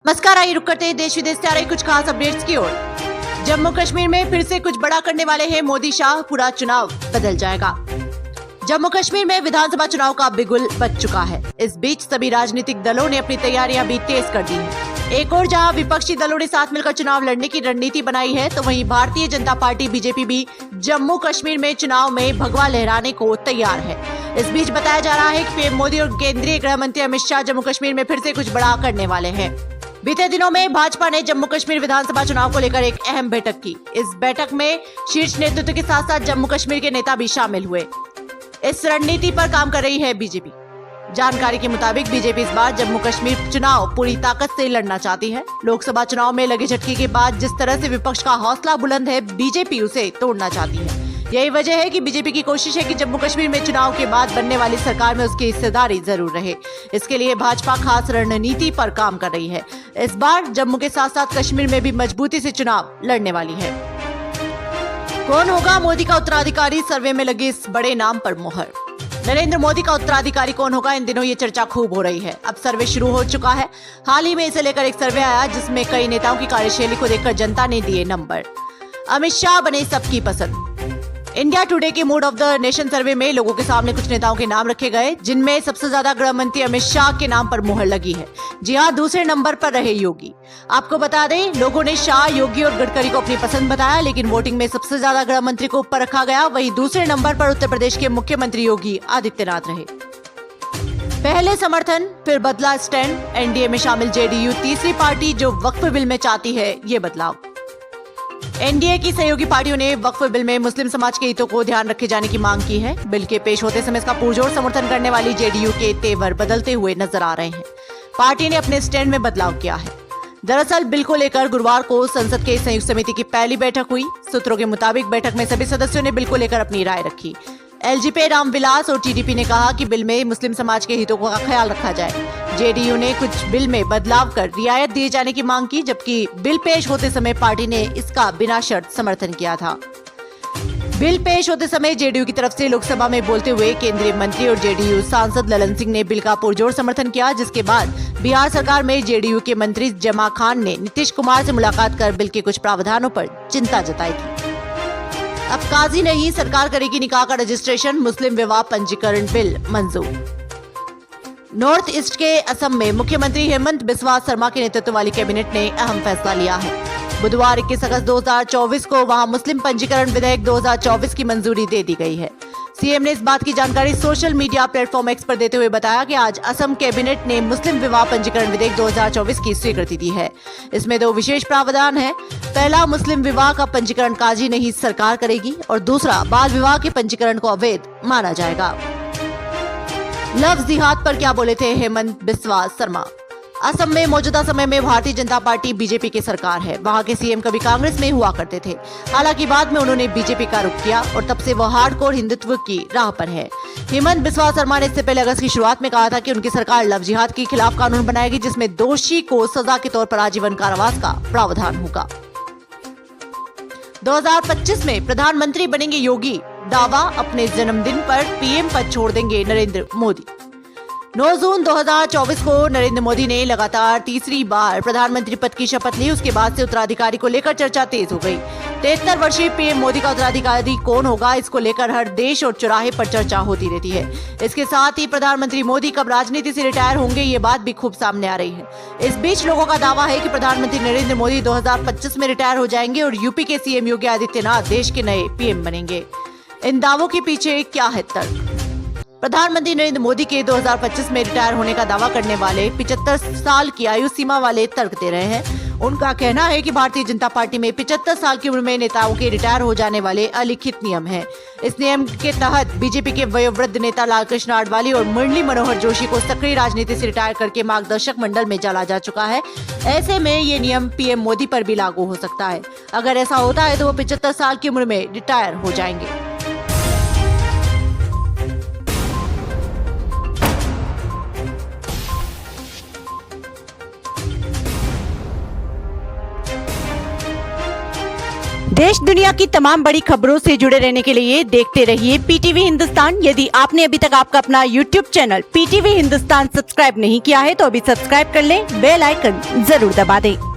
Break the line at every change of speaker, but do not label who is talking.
नमस्कार, आइए रुक करते हैं देश विदेश से आ रही कुछ खास अपडेट्स की ओर। जम्मू कश्मीर में फिर से कुछ बड़ा करने वाले हैं मोदी शाह, पूरा चुनाव बदल जाएगा। जम्मू कश्मीर में विधानसभा चुनाव का बिगुल बज चुका है। इस बीच सभी राजनीतिक दलों ने अपनी तैयारियां भी तेज कर दी हैं। एक और जहां विपक्षी दलों ने साथ मिलकर चुनाव लड़ने की रणनीति बनाई है, तो वहीं भारतीय जनता पार्टी बीजेपी भी जम्मू कश्मीर में चुनाव में भगवा लहराने को तैयार है। इस बीच बताया जा रहा है कि पीएम मोदी और केंद्रीय गृह मंत्री अमित शाह जम्मू कश्मीर में फिर से कुछ बड़ा करने वाले हैं। बीते दिनों में भाजपा ने जम्मू कश्मीर विधानसभा चुनाव को लेकर एक अहम बैठक की। इस बैठक में शीर्ष नेतृत्व के साथ साथ जम्मू कश्मीर के नेता भी शामिल हुए। इस रणनीति पर काम कर रही है बीजेपी। जानकारी के मुताबिक बीजेपी इस बार जम्मू कश्मीर चुनाव पूरी ताकत से लड़ना चाहती है। लोकसभा चुनाव में लगे झटके के बाद जिस तरह से विपक्ष का हौसला बुलंद है, बीजेपी उसे तोड़ना चाहती है। यही वजह है कि बीजेपी की कोशिश है कि जम्मू कश्मीर में चुनाव के बाद बनने वाली सरकार में उसकी हिस्सेदारी जरूर रहे। इसके लिए भाजपा खास रणनीति पर काम कर रही है। इस बार जम्मू के साथ साथ कश्मीर में भी मजबूती से चुनाव लड़ने वाली है। कौन होगा मोदी का उत्तराधिकारी? सर्वे में लगी इस बड़े नाम पर मुहर। नरेंद्र मोदी का उत्तराधिकारी कौन होगा? इन दिनों ये चर्चा खूब हो रही है। अब सर्वे शुरू हो चुका है। हाल ही में इसे लेकर एक सर्वे आया जिसमें कई नेताओं की कार्यशैली को देखकर जनता ने दिए नंबर। अमित शाह बने सबकी पसंद। इंडिया टुडे के मूड ऑफ द नेशन सर्वे में लोगों के सामने कुछ नेताओं के नाम रखे गए, जिनमें सबसे ज्यादा गृह मंत्री अमित शाह के नाम पर मुहर लगी है। जी हां, दूसरे नंबर पर रहे योगी। आपको बता दें, लोगों ने शाह, योगी और गडकरी को अपनी पसंद बताया, लेकिन वोटिंग में सबसे ज्यादा गृह मंत्री को ऊपर रखा गया। वहीं दूसरे नंबर पर उत्तर प्रदेश के मुख्यमंत्री योगी आदित्यनाथ रहे। पहले समर्थन, फिर बदला स्टैंड। एनडीए में शामिल जेडीयू तीसरी पार्टी जो वक्फ बिल में चाहती है ये बदलाव। एनडीए की सहयोगी पार्टियों ने वक्फ बिल में मुस्लिम समाज के हितों को ध्यान रखे जाने की मांग की है। बिल के पेश होते समय इसका पुरजोर समर्थन करने वाली जेडीयू के तेवर बदलते हुए नजर आ रहे हैं। पार्टी ने अपने स्टैंड में बदलाव किया है। दरअसल बिल को लेकर गुरुवार को संसद के संयुक्त समिति की पहली बैठक हुई। सूत्रों के मुताबिक बैठक में सभी सदस्यों ने बिल को लेकर अपनी राय रखी। एलजेपी रामविलास और टीडीपी ने कहा कि बिल में मुस्लिम समाज के हितों का ख्याल रखा जाए। जेडीयू ने कुछ बिल में बदलाव कर रियायत दिए जाने की मांग की, जबकि बिल पेश होते समय पार्टी ने इसका बिना शर्त समर्थन किया था। बिल पेश होते समय जेडीयू की तरफ से लोकसभा में बोलते हुए केंद्रीय मंत्री और जेडीयू सांसद ललन सिंह ने बिल का पुरजोर समर्थन किया, जिसके बाद बिहार सरकार में जेडीयू के मंत्री जमा खान ने नीतीश कुमार से मुलाकात कर बिल के कुछ प्रावधानों पर चिंता जताई थी। अब काजी नहीं, सरकार करेगी निकाह का रजिस्ट्रेशन। मुस्लिम विवाह पंजीकरण बिल मंजूर। नॉर्थ ईस्ट के असम में मुख्यमंत्री हेमंत बिस्वा शर्मा के नेतृत्व वाली कैबिनेट ने अहम फैसला लिया है। बुधवार 21 अगस्त 2024 को वहां मुस्लिम पंजीकरण विधेयक 2024 की मंजूरी दे दी गई है। सीएम ने इस बात की जानकारी सोशल मीडिया प्लेटफॉर्म एक्स पर देते हुए बताया कि आज असम कैबिनेट ने मुस्लिम विवाह पंजीकरण विधेयक 2024 की स्वीकृति दी है। इसमें दो विशेष प्रावधान है। पहला, मुस्लिम विवाह का पंजीकरण काजी नहीं सरकार करेगी, और दूसरा, बाल विवाह के पंजीकरण को अवैध माना जाएगा। लफ्ज जिहाद पर क्या बोले थे हेमंत बिस्वा शर्मा? असम में मौजूदा समय में भारतीय जनता पार्टी बीजेपी की सरकार है। वहां के सीएम कभी कांग्रेस में हुआ करते थे। हालांकि बाद में उन्होंने बीजेपी का रुख किया और तब से वो हार्डकोर हिंदुत्व की राह पर है। हेमंत बिस्वा शर्मा ने इससे पहले अगस्त की शुरुआत में कहा था कि उनकी सरकार लव जिहाद के खिलाफ कानून बनाएगी, जिसमें दोषी को सजा के तौर पर आजीवन कारावास का प्रावधान होगा। 2025 में प्रधानमंत्री बनेंगे योगी। दावा, अपने जन्मदिन पर पीएम पद छोड़ देंगे नरेंद्र मोदी। 9 जून 2024 को नरेंद्र मोदी ने लगातार तीसरी बार प्रधानमंत्री पद की शपथ ली। उसके बाद से उत्तराधिकारी को लेकर चर्चा तेज हो गई। 73 वर्षीय पीएम मोदी का उत्तराधिकारी कौन होगा, इसको लेकर हर देश और चौराहे पर चर्चा होती रहती है। इसके साथ ही प्रधानमंत्री मोदी कब राजनीति से रिटायर होंगे, ये बात भी खूब सामने आ रही है। इस बीच लोगों का दावा है कि प्रधानमंत्री नरेंद्र मोदी 2025 में रिटायर हो जाएंगे और यूपी के सीएम योगी आदित्यनाथ देश के नए पीएम बनेंगे। इन दावों के पीछे क्या है तर्क? प्रधानमंत्री नरेंद्र मोदी के 2025 में रिटायर होने का दावा करने वाले 75 साल की आयु सीमा वाले तर्क दे रहे हैं। उनका कहना है कि भारतीय जनता पार्टी में 75 साल की उम्र में नेताओं के रिटायर हो जाने वाले अलिखित नियम हैं। इस नियम के तहत बीजेपी के वयोवृद्ध नेता लालकृष्ण आडवाणी और मुरली मनोहर जोशी को सक्रिय राजनीति से रिटायर करके मार्गदर्शक मंडल में डाला जा चुका है। ऐसे में ये नियम पीएम मोदी पर भी लागू हो सकता है। अगर ऐसा होता है तो वो 75 साल की उम्र में रिटायर हो जाएंगे। देश दुनिया की तमाम बड़ी खबरों से जुड़े रहने के लिए देखते रहिए पीटीवी हिंदुस्तान। यदि आपने अभी तक आपका अपना YouTube channel PTV Hindustan subscribe नहीं किया है तो अभी सब्सक्राइब कर लें, बेल आइकन जरूर दबा दें।